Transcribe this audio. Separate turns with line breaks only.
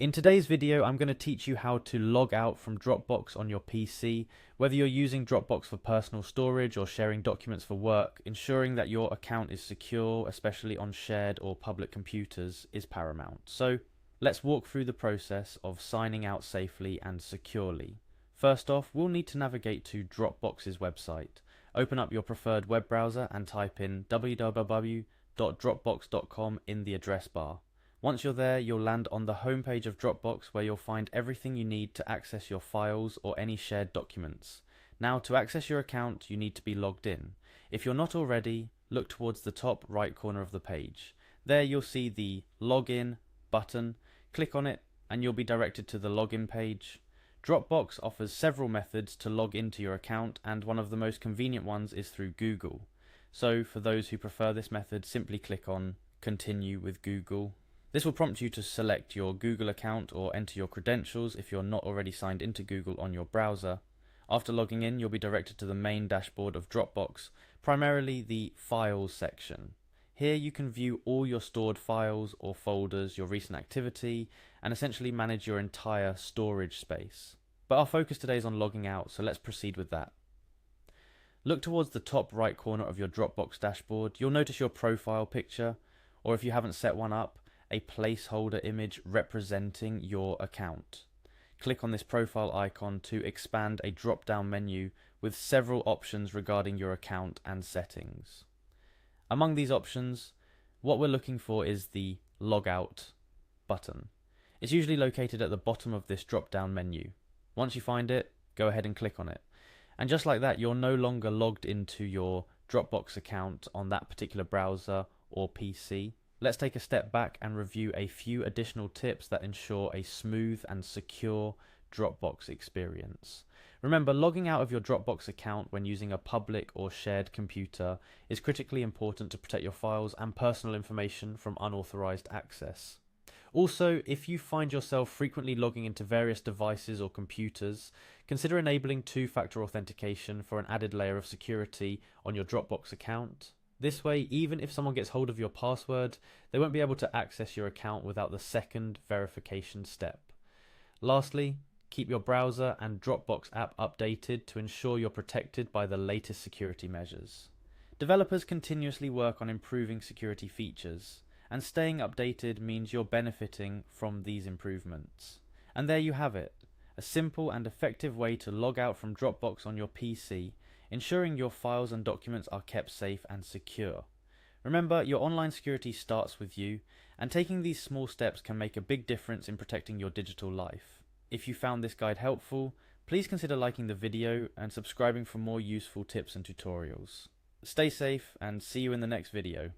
In today's video, I'm going to teach you how to log out from Dropbox on your PC, whether you're using Dropbox for personal storage or sharing documents for work. Ensuring that your account is secure, especially on shared or public computers, is paramount. So let's walk through the process of signing out safely and securely. First off, we'll need to navigate to Dropbox's website. Open up your preferred web browser and type in www.dropbox.com in the address bar. Once you're there, you'll land on the homepage of Dropbox, where you'll find everything you need to access your files or any shared documents. Now, to access your account, you need to be logged in. If you're not already, look towards the top right corner of the page. There you'll see the Login button. Click on it and you'll be directed to the login page. Dropbox offers several methods to log into your account, and one of the most convenient ones is through Google. So for those who prefer this method, simply click on Continue with Google. This will prompt you to select your Google account or enter your credentials if you're not already signed into Google on your browser. After logging in, you'll be directed to the main dashboard of Dropbox, primarily the Files section. Here you can view all your stored files or folders, your recent activity, and essentially manage your entire storage space. But our focus today is on logging out, so let's proceed with that. Look towards the top right corner of your Dropbox dashboard. You'll notice your profile picture, or if you haven't set one up, a placeholder image representing your account. Click on this profile icon to expand a drop-down menu with several options regarding your account and settings. Among these options, what we're looking for is the Logout button. It's usually located at the bottom of this drop-down menu. Once you find it, go ahead and click on it. And just like that, you're no longer logged into your Dropbox account on that particular browser or PC. Let's take a step back and review a few additional tips that ensure a smooth and secure Dropbox experience. Remember, logging out of your Dropbox account when using a public or shared computer is critically important to protect your files and personal information from unauthorized access. Also, if you find yourself frequently logging into various devices or computers, consider enabling two-factor authentication for an added layer of security on your Dropbox account. This way, even if someone gets hold of your password, they won't be able to access your account without the second verification step. Lastly, keep your browser and Dropbox app updated to ensure you're protected by the latest security measures. Developers continuously work on improving security features, and staying updated means you're benefiting from these improvements. And there you have it, a simple and effective way to log out from Dropbox on your PC, ensuring your files and documents are kept safe and secure. Remember, your online security starts with you, and taking these small steps can make a big difference in protecting your digital life. If you found this guide helpful, please consider liking the video and subscribing for more useful tips and tutorials. Stay safe and see you in the next video.